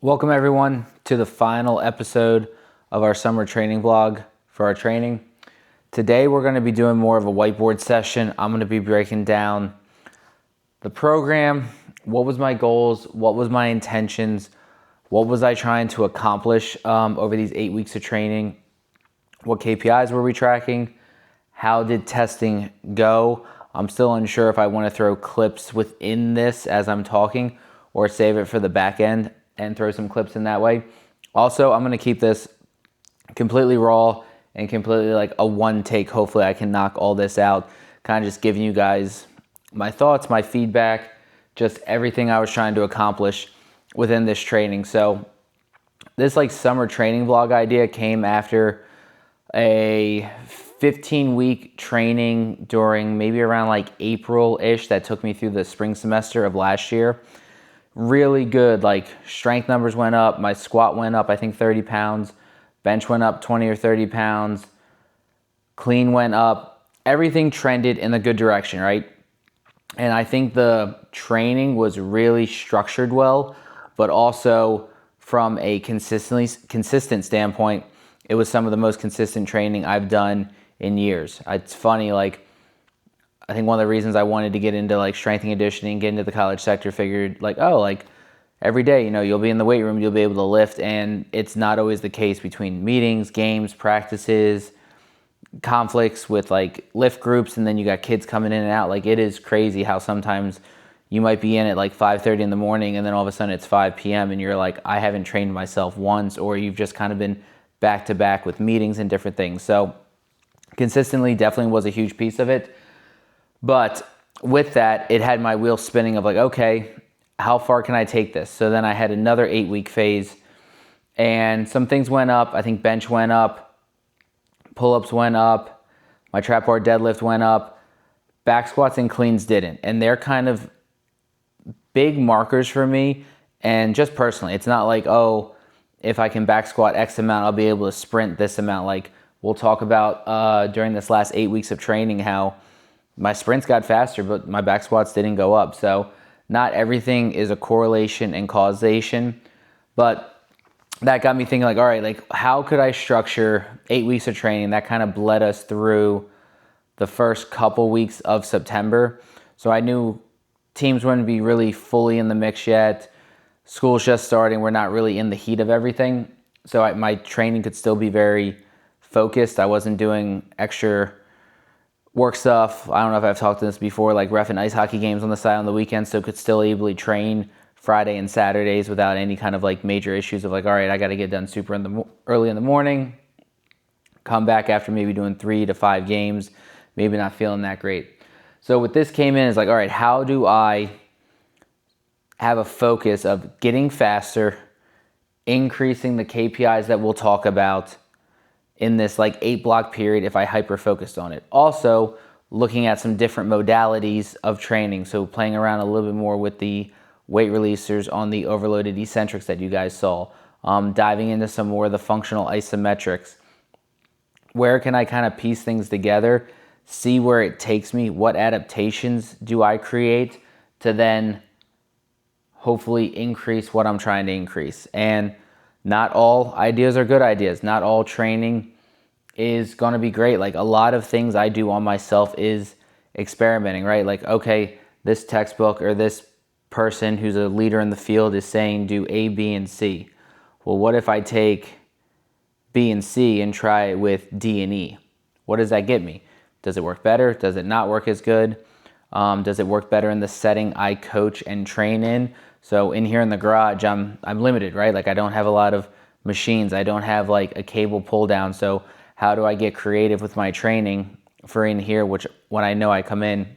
Welcome everyone to the final episode of our summer training vlog for our training. Today we're going to be doing more of a whiteboard session. I'm going to be breaking down the program, what was my goals, what was my intentions, what was I trying to accomplish over these 8 weeks of training, what KPIs were we tracking, how did testing go. I'm still unsure if I want to throw clips within this as I'm talking or save it for the back end and throw some clips in that way. Also, I'm gonna keep this completely raw and completely like a one take. Hopefully I can knock all this out, kind of just giving you guys my thoughts, my feedback, just everything I was trying to accomplish within this training. So this like summer training vlog idea came after a 15-week training during maybe around like April-ish that took me through the spring semester of last year. Really good, like strength numbers went up, my squat went up, I think 30 pounds, bench went up 20 or 30 pounds, clean went up, everything trended in the good direction, right? And I think the training was really structured well, but also from a consistent standpoint, it was some of the most consistent training I've done in years. It's funny, like, I think one of the reasons I wanted to get into like strength and conditioning, get into the college sector, figured like, oh, like every day, you'll be in the weight room, you'll be able to lift. And it's not always the case between meetings, games, practices, conflicts with like lift groups. And then you got kids coming in and out. Like it is crazy how sometimes you might be in at like 5:30 in the morning and then all of a sudden it's 5 p.m. and you're like, I haven't trained myself once, or you've just kind of been back to back with meetings and different things. So consistently definitely was a huge piece of it. But with that, it had my wheels spinning of like, okay, how far can I take this? So then I had another 8-week phase and some things went up. I think bench went up, pull-ups went up, my trap bar deadlift went up, back squats and cleans didn't. And they're kind of big markers for me. And just personally, it's not like, oh, if I can back squat X amount, I'll be able to sprint this amount. Like we'll talk about during this last 8 weeks of training, how my sprints got faster, but my back squats didn't go up. So not everything is a correlation and causation, but that got me thinking like, all right, like how could I structure 8 weeks of training? That kind of bled us through the first couple weeks of September. So I knew teams wouldn't be really fully in the mix yet. School's just starting. We're not really in the heat of everything. So my training could still be very focused. I wasn't doing extra work stuff. I don't know if I've talked to this before, like ref and ice hockey games on the side on the weekends, so could still ably train Friday and Saturdays without any kind of like major issues of like, all right, I got to get done super early in the morning, come back after maybe doing 3 to 5 games, maybe not feeling that great. So what this came in is like, all right, how do I have a focus of getting faster, increasing the KPIs that we'll talk about in this like 8-block period if I hyper focused on it. Also looking at some different modalities of training. So playing around a little bit more with the weight releasers on the overloaded eccentrics that you guys saw. Diving into some more of the functional isometrics. Where can I kind of piece things together, see where it takes me, what adaptations do I create to then hopefully increase what I'm trying to increase. And not all ideas are good ideas. Not all training is going to be great. Like a lot of things I do on myself is experimenting, right? Like, okay, this textbook or this person who's a leader in the field is saying do A, B, and C. Well, what if I take B and C and try it with D and E? What does that get me? Does it work better? Does it not work as good? Does it work better in the setting I coach and train in? So in here in the garage, I'm limited, right? Like I don't have a lot of machines. I don't have like a cable pull down. So how do I get creative with my training for in here, which when I know I come in,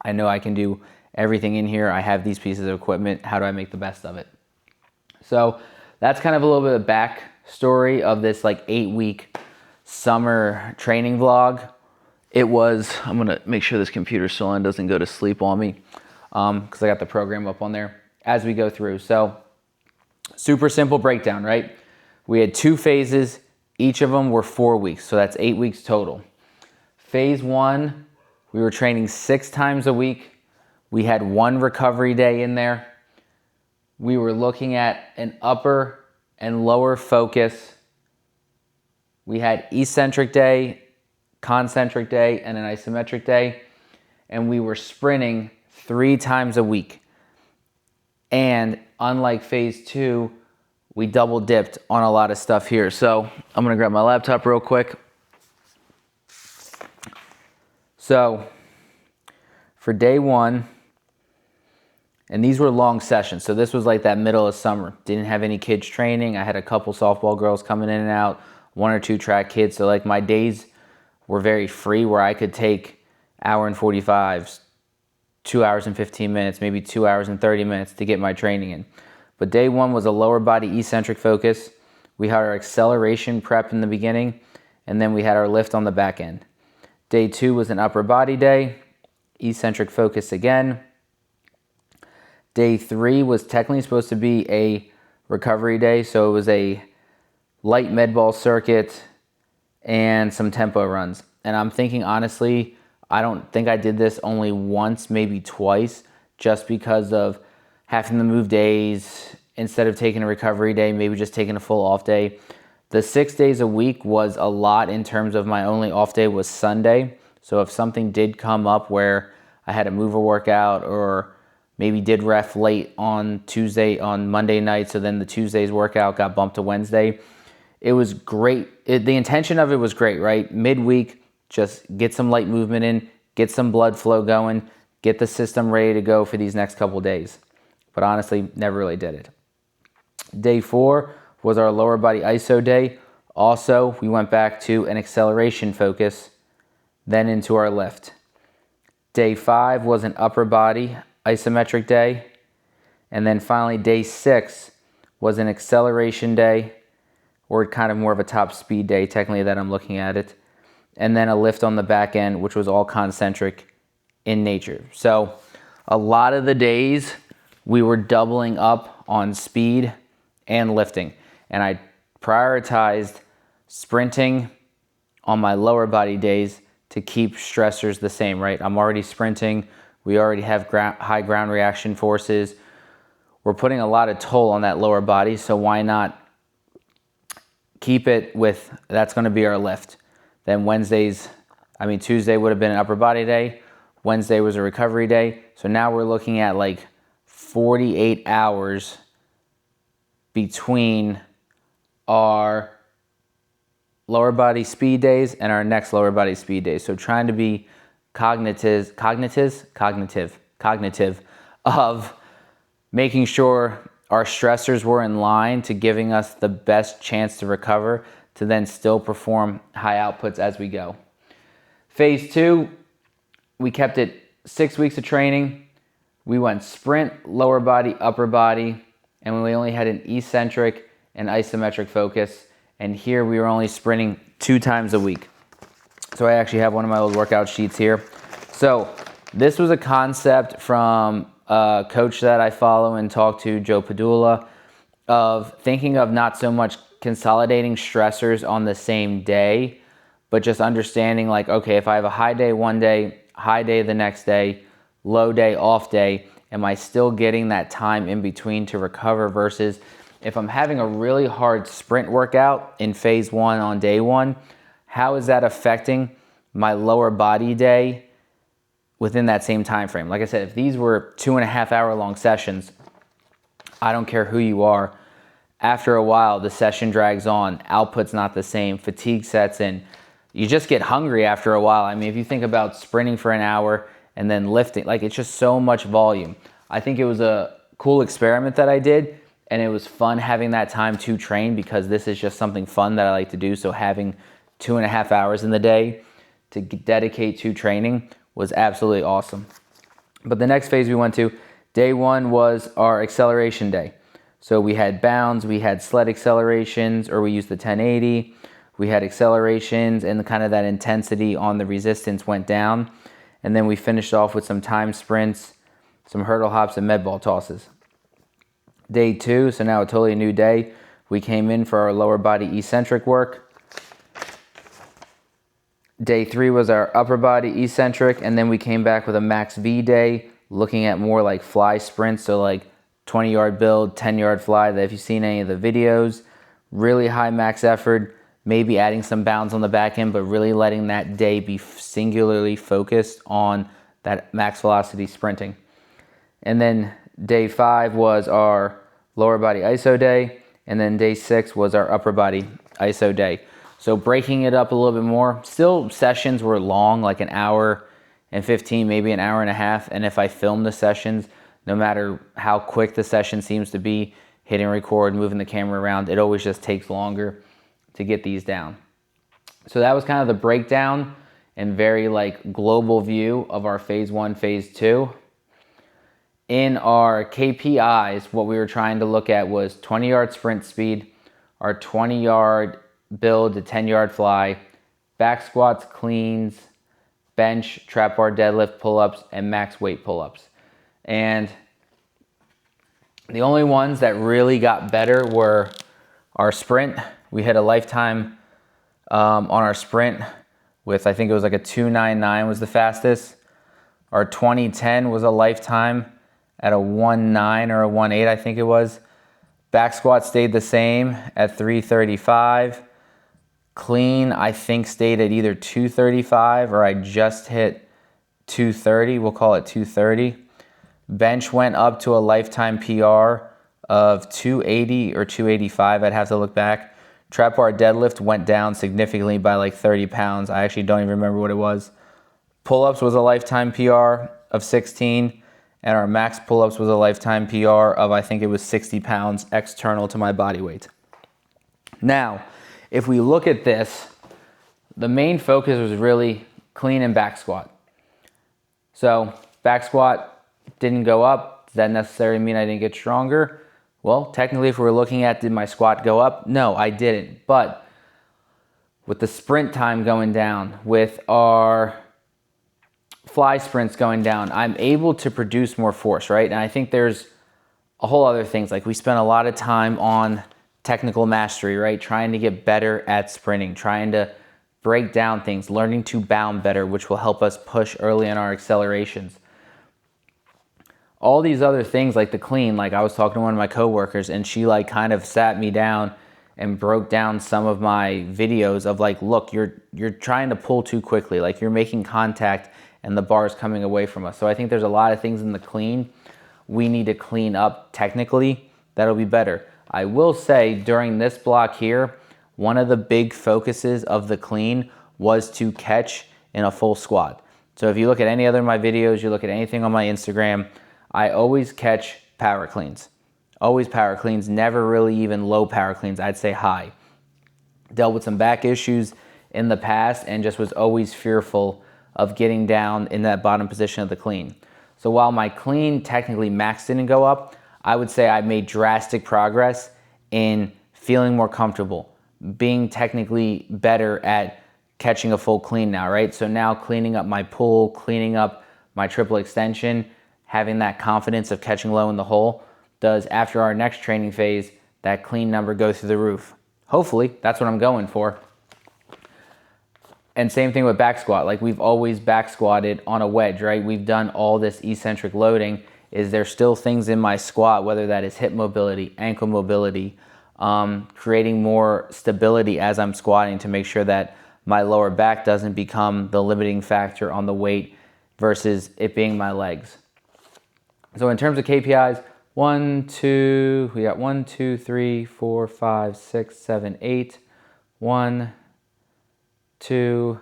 I know I can do everything in here. I have these pieces of equipment. How do I make the best of it? So that's kind of a little bit of back story of this like 8-week summer training vlog. It was, I'm gonna make sure this computer's still on, doesn't go to sleep on me, because I got the program up on there as we go through. So super simple breakdown, right? We had 2 phases. Each of them were 4 weeks. So that's 8 weeks total. Phase 1, we were training 6 times a week. We had 1 recovery day in there. we were looking at an upper and lower focus. We had eccentric day, concentric day, and an isometric day. And we were sprinting 3 times a week. And unlike phase 2, we double dipped on a lot of stuff here. So I'm gonna grab my laptop real quick. So for day 1, and these were long sessions. So this was like that middle of summer. Didn't have any kids training. I had a couple softball girls coming in and out, 1 or 2 track kids. So like my days were very free where I could take hour and 45, 2 hours and 15 minutes, maybe 2 hours and 30 minutes to get my training in. But day 1 was a lower body eccentric focus. We had our acceleration prep in the beginning, and then we had our lift on the back end. Day 2 was an upper body day, eccentric focus again. Day 3 was technically supposed to be a recovery day, so it was a light med ball circuit and some tempo runs. And I'm thinking, honestly, I don't think I did this only once, maybe twice, just because of having to move days. Instead of taking a recovery day, maybe just taking a full off day. The 6 days a week was a lot in terms of my only off day was Sunday. So if something did come up where I had to move a workout or maybe did ref late on Monday night, so then the Tuesday's workout got bumped to Wednesday. It was great. The intention of it was great, right? Midweek, just get some light movement in, get some blood flow going, get the system ready to go for these next couple days. But honestly, never really did it. Day 4 was our lower body iso day. Also, we went back to an acceleration focus, then into our lift. Day 5 was an upper body isometric day. And then finally, day 6 was an acceleration day, or kind of more of a top speed day, technically, that I'm looking at it. And then a lift on the back end, which was all concentric in nature. So a lot of the days we were doubling up on speed and lifting. And I prioritized sprinting on my lower body days to keep stressors the same, right? I'm already sprinting. We already have high ground reaction forces. We're putting a lot of toll on that lower body, so why not keep it with, that's gonna be our lift. Then Tuesday would have been an upper body day. Wednesday was a recovery day. So now we're looking at like 48 hours between our lower body speed days and our next lower body speed days. So trying to be cognitive of making sure our stressors were in line to giving us the best chance to recover to then still perform high outputs as we go. Phase 2, we kept it 6 weeks of training. We went sprint, lower body, upper body, and we only had an eccentric and isometric focus. And here we were only sprinting 2 times a week. So I actually have one of my old workout sheets here. So this was a concept from a coach that I follow and talk to, Joe Padula, of thinking of not so much consolidating stressors on the same day, but just understanding like, okay, if I have a high day one day, high day the next day, low day, off day, am I still getting that time in between to recover versus if I'm having a really hard sprint workout in phase 1 on day 1, how is that affecting my lower body day within that same time frame? Like I said, if these were 2.5 hour long sessions, I don't care who you are, after a while the session drags on, output's not the same, fatigue sets in, you just get hungry after a while. I mean, if you think about sprinting for an hour and then lifting, like it's just so much volume. I think it was a cool experiment that I did, and it was fun having that time to train because this is just something fun that I like to do. So having 2.5 hours in the day to dedicate to training was absolutely awesome. But the next phase we went to, day 1 was our acceleration day. So we had bounds, we had sled accelerations, or we used the 1080. We had accelerations and kind of that intensity on the resistance went down. And then we finished off with some time sprints, some hurdle hops, and med ball tosses. Day 2, so now a totally new day. We came in for our lower body eccentric work. Day 3 was our upper body eccentric, and then we came back with a max V day, looking at more like fly sprints, so like 20-yard build, 10-yard fly. That if you've seen any of the videos, really high max effort, maybe adding some bounds on the back end, but really letting that day be singularly focused on that max velocity sprinting. And then day 5 was our lower body iso day, and then day 6 was our upper body iso day. So breaking it up a little bit more. Still, sessions were long, like an hour and 15, maybe an hour and a half. And if I film the sessions, no matter how quick the session seems to be, hitting record, moving the camera around, it always just takes longer to get these down. So that was kind of the breakdown and very like global view of our phase 1, phase 2. In our KPIs, what we were trying to look at was 20-yard sprint speed, our 20-yard build to 10-yard fly, back squats, cleans, bench, trap bar deadlift, pull-ups, and max weight pull-ups. And the only ones that really got better were our sprint. We hit a lifetime on our sprint with, I think it was like a 2:99 was the fastest. Our 2010 was a lifetime at a 1:9 or a 1:8, I think it was. Back squat stayed the same at 3:35. Clean, I think, stayed at either 2:35 or I just hit 2:30. We'll call it 2:30. Bench went up to a lifetime PR of 280 or 285. I'd have to look back. Trap bar deadlift went down significantly by like 30 pounds. I actually don't even remember what it was. Pull-ups was a lifetime PR of 16. And our max pull-ups was a lifetime PR of, I think it was 60 pounds external to my body weight. Now, if we look at this, the main focus was really clean and back squat. So back squat didn't go up. Does that necessarily mean I didn't get stronger? Well, technically, if we're looking at did my squat go up? No, I didn't. But with the sprint time going down, with our fly sprints going down, I'm able to produce more force, right? And I think there's a whole other things. Like we spent a lot of time on technical mastery, right? Trying to get better at sprinting, trying to break down things, learning to bound better, which will help us push early in our accelerations. All these other things like the clean, like I was talking to one of my coworkers and she like kind of sat me down and broke down some of my videos of like, look, you're trying to pull too quickly, like you're making contact and the bar is coming away from us. So I think there's a lot of things in the clean we need to clean up technically that'll be better. I will say during this block here, one of the big focuses of the clean was to catch in a full squat. So if you look at any other of my videos, you look at anything on my Instagram, I always catch power cleans. Always power cleans, never really even low power cleans, I'd say high. Dealt with some back issues in the past and just was always fearful of getting down in that bottom position of the clean. So while my clean technically max didn't go up, I would say I made drastic progress in feeling more comfortable, being technically better at catching a full clean now, right? So now cleaning up my pull, cleaning up my triple extension, having that confidence of catching low in the hole does, after our next training phase, that clean number go through the roof. Hopefully, that's what I'm going for. And same thing with back squat. Like we've always back squatted on a wedge, right? We've done all this eccentric loading. Is there still things in my squat, whether that is hip mobility, ankle mobility, creating more stability as I'm squatting to make sure that my lower back doesn't become the limiting factor on the weight versus it being my legs. So in terms of KPIs, we got 1, 2, 3, 4, 5, 6, 7, 8. 1, 2,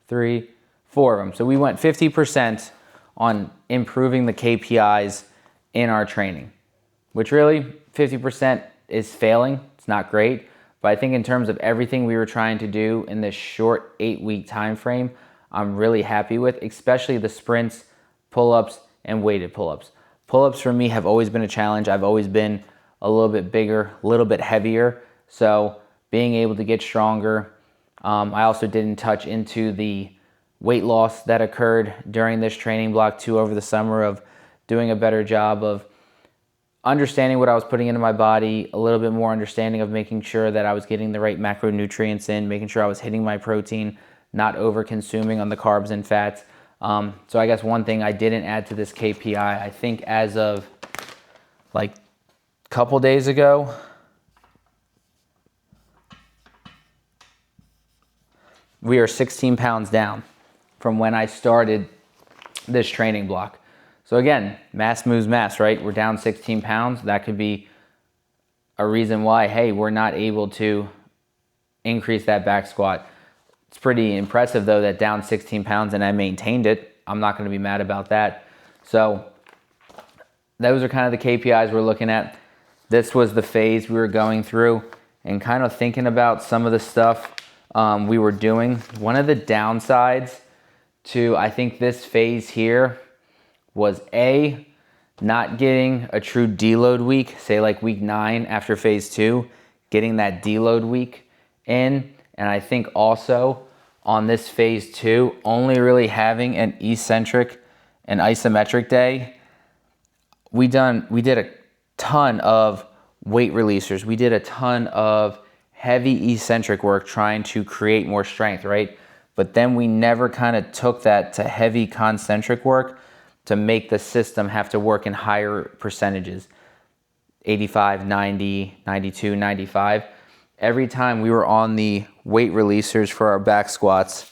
3, 4 of them. So we went 50% on improving the KPIs in our training, which really 50% is failing. It's not great, but I think in terms of everything we were trying to do in this short 8-week time frame, I'm really happy with, especially the sprints, pull-ups, and weighted pull-ups. Pull-ups for me have always been a challenge. I've always been a little bit bigger, a little bit heavier, so being able to get stronger. I also didn't touch into the weight loss that occurred during this training block too over the summer, of doing a better job of understanding what I was putting into my body, a little bit more understanding of making sure that I was getting the right macronutrients in, making sure I was hitting my protein, not over consuming on the carbs and fats. So I guess one thing I didn't add to this KPI, I think as of like a couple days ago, we are 16 pounds down from when I started this training block. So again, mass moves mass, right? We're down 16 pounds. That could be a reason why, hey, we're not able to increase that back squat. It's pretty impressive though that down 16 pounds and I maintained it. I'm not gonna be mad about that. So those are kind of the KPIs we're looking at. This was the phase we were going through and kind of thinking about some of the stuff we were doing. One of the downsides to, I think, this phase here was not getting a true deload week, say like week 9 after phase 2, getting that deload week in. And I think also on this phase 2, only really having an eccentric and isometric day. We did a ton of weight releasers. We did a ton of heavy eccentric work trying to create more strength, right? But then we never kind of took that to heavy concentric work to make the system have to work in higher percentages, 85, 90, 92, 95. Every time we were on the weight releasers for our back squats,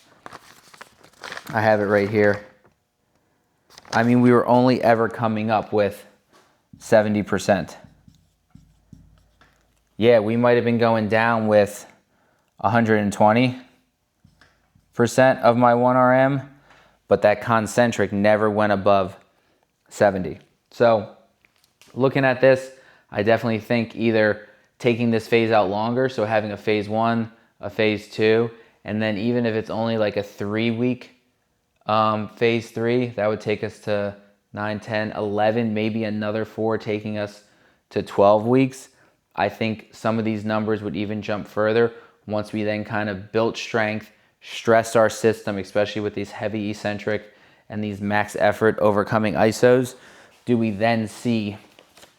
I have it right here. I mean, we were only ever coming up with 70%. Yeah, we might have been going down with 120% of my 1RM, but that concentric never went above 70. So looking at this, I definitely think either taking this phase out longer, so having a phase 1, a phase 2, and then even if it's only like a 3-week phase 3, that would take us to 9, 10, 11, maybe another 4 taking us to 12 weeks. I think some of these numbers would even jump further once we then kind of built strength, stressed our system, especially with these heavy eccentric and these max effort overcoming isos. Do we then see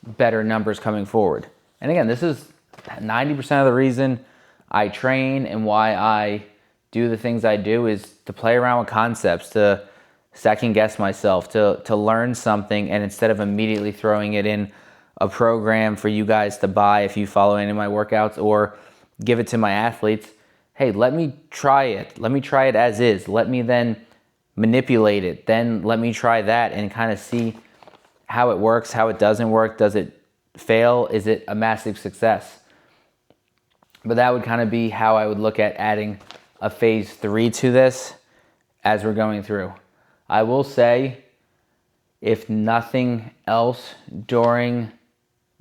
better numbers coming forward? And again, this is 90% of the reason I train and why I do the things I do is to play around with concepts, to second guess myself, to learn something, and instead of immediately throwing it in a program for you guys to buy if you follow any of my workouts or give it to my athletes, hey, let me try it. Let me try it as is. Let me then manipulate it. Then let me try that and kind of see how it works, how it doesn't work. Does it fail? Is it a massive success? But that would kind of be how I would look at adding a phase 3 to this as we're going through. I will say, if nothing else during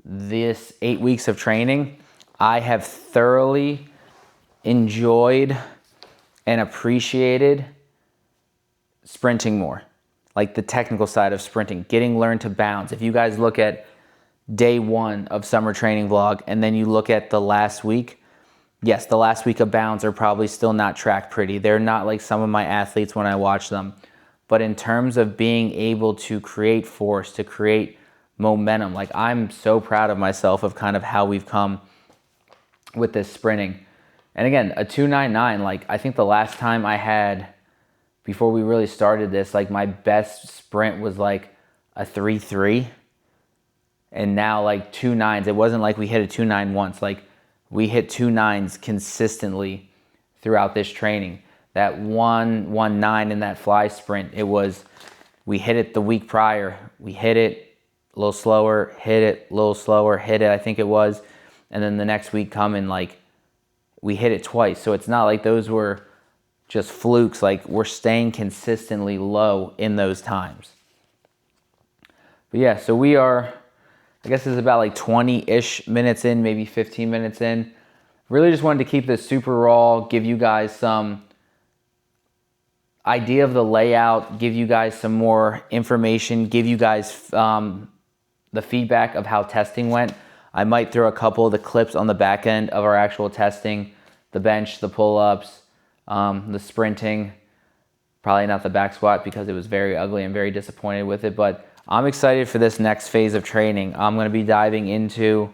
this 8 weeks of training, I have thoroughly enjoyed and appreciated sprinting more. Like the technical side of sprinting, getting learned to bounce. If you guys look at day 1 of summer training vlog and then you look at the last week, yes, the last week of bounds are probably still not tracked pretty. They're not like some of my athletes when I watch them. But in terms of being able to create force, to create momentum, like I'm so proud of myself of kind of how we've come with this sprinting. And again, a 299, like I think the last time I had, before we really started this, like my best sprint was like a 3.3. And now like 2.9s. It wasn't like we hit a 2.9 once. Like we hit 2.9s consistently throughout this training. That 1.19 in that fly sprint, it was, we hit it the week prior. We hit it a little slower, hit it a little slower, hit it, I think it was. And then the next week coming, like we hit it twice. So it's not like those were just flukes. Like we're staying consistently low in those times. But yeah, so we are, I guess it's about like 20-ish minutes in, maybe 15 minutes in. Really just wanted to keep this super raw, give you guys some idea of the layout, give you guys some more information, give you guys the feedback of how testing went. I might throw a couple of the clips on the back end of our actual testing, the bench, the pull-ups, the sprinting, probably not the back squat because it was very ugly and very disappointed with it, but I'm excited for this next phase of training. I'm going to be diving into,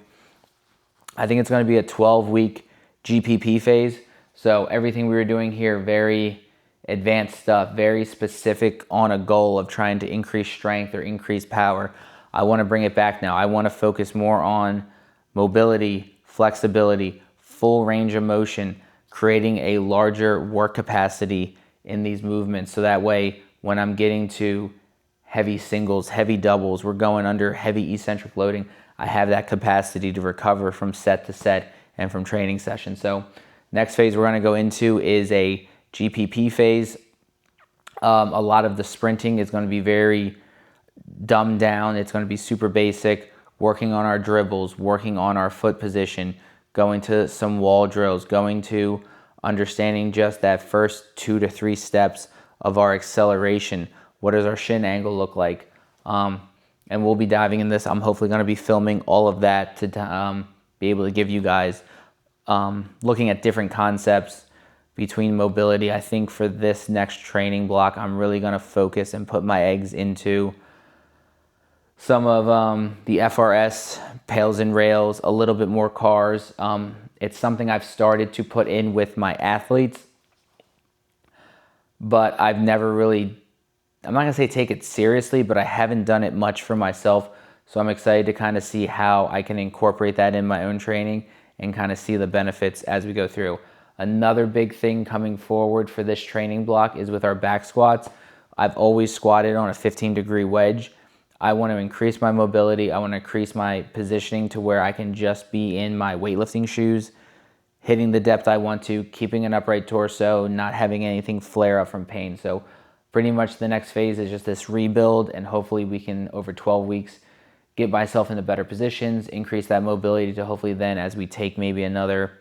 I think it's going to be a 12-week GPP phase. So everything we were doing here, very advanced stuff, very specific on a goal of trying to increase strength or increase power. I want to bring it back now. I want to focus more on mobility, flexibility, full range of motion, creating a larger work capacity in these movements. So that way, when I'm getting to heavy singles, heavy doubles, we're going under heavy eccentric loading, I have that capacity to recover from set to set and from training session. So next phase we're going to go into is a GPP phase. A lot of the sprinting is going to be very dumbed down. It's going to be super basic, working on our dribbles, working on our foot position, going to some wall drills, going to understanding just that first 2 to 3 steps of our acceleration. What does our shin angle look like? And we'll be diving in this. I'm hopefully going to be filming all of that to be able to give you guys looking at different concepts between mobility. I think for this next training block, I'm really going to focus and put my eggs into some of the FRS, pails and rails, a little bit more cars. It's something I've started to put in with my athletes, but I've never really, I'm not gonna say take it seriously, but I haven't done it much for myself. So I'm excited to kind of see how I can incorporate that in my own training and kind of see the benefits as we go through. Another big thing coming forward for this training block is with our back squats. I've always squatted on a 15-degree wedge. I want to increase my mobility. I want to increase my positioning to where I can just be in my weightlifting shoes, hitting the depth I want to, keeping an upright torso, not having anything flare up from pain. So pretty much the next phase is just this rebuild, and hopefully we can, over 12 weeks, get myself into better positions, increase that mobility to hopefully then, as we take maybe another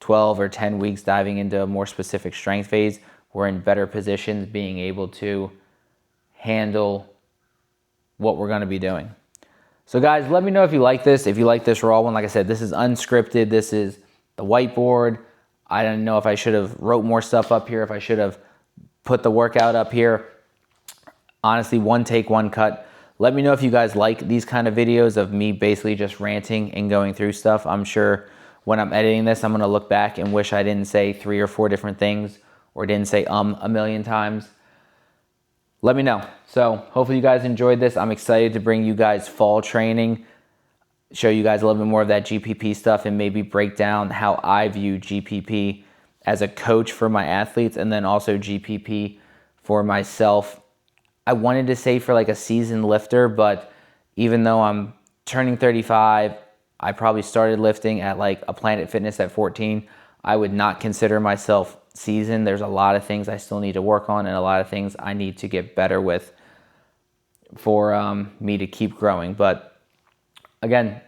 12 or 10 weeks diving into a more specific strength phase, we're in better positions, being able to handle what we're going to be doing. So guys, let me know if you like this. If you like this raw one, like I said, this is unscripted. This is the whiteboard. I don't know if I should have wrote more stuff up here, if I should have put the workout up here. Honestly, one take, one cut. Let me know if you guys like these kind of videos of me basically just ranting and going through stuff. I'm sure when I'm editing this, I'm going to look back and wish I didn't say 3 or 4 different things or didn't say a million times. Let me know. So hopefully you guys enjoyed this. I'm excited to bring you guys fall training, show you guys a little bit more of that GPP stuff, and maybe break down how I view GPP as a coach for my athletes, and then also GPP for myself. I wanted to say for like a seasoned lifter, but even though I'm turning 35, I probably started lifting at like a Planet Fitness at 14. I would not consider myself seasoned. There's a lot of things I still need to work on and a lot of things I need to get better with for me to keep growing. But again,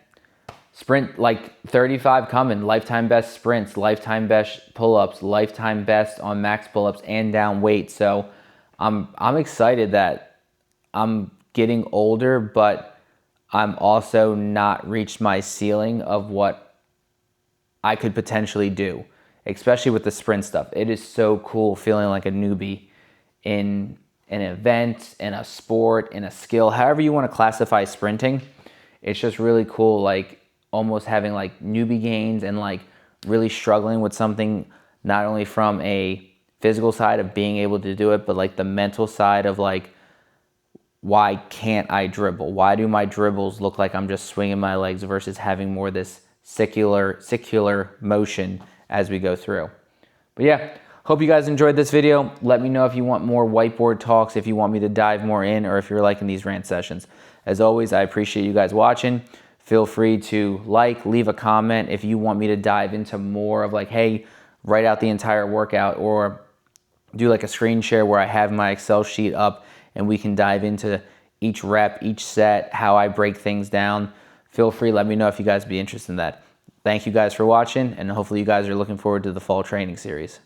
sprint like 35 coming, lifetime best sprints, lifetime best pull-ups, lifetime best on max pull-ups and down weight. So I'm excited that I'm getting older, but I'm also not reached my ceiling of what I could potentially do, especially with the sprint stuff. It is so cool feeling like a newbie in an event, in a sport, in a skill, however you want to classify sprinting. It's just really cool, like almost having like newbie gains and like really struggling with something, not only from a physical side of being able to do it, but like the mental side of like, why can't I dribble? Why do my dribbles look like I'm just swinging my legs versus having more this secular motion as we go through? But yeah, hope you guys enjoyed this video. Let me know if you want more whiteboard talks, if you want me to dive more in, or if you're liking these rant sessions. As always, I appreciate you guys watching. Feel free to leave a comment if you want me to dive into more of like, hey, write out the entire workout, or do like a screen share where I have my Excel sheet up and we can dive into each rep, each set, how I break things down. Feel free, let me know if you guys would be interested in that. Thank you guys for watching, and hopefully you guys are looking forward to the fall training series.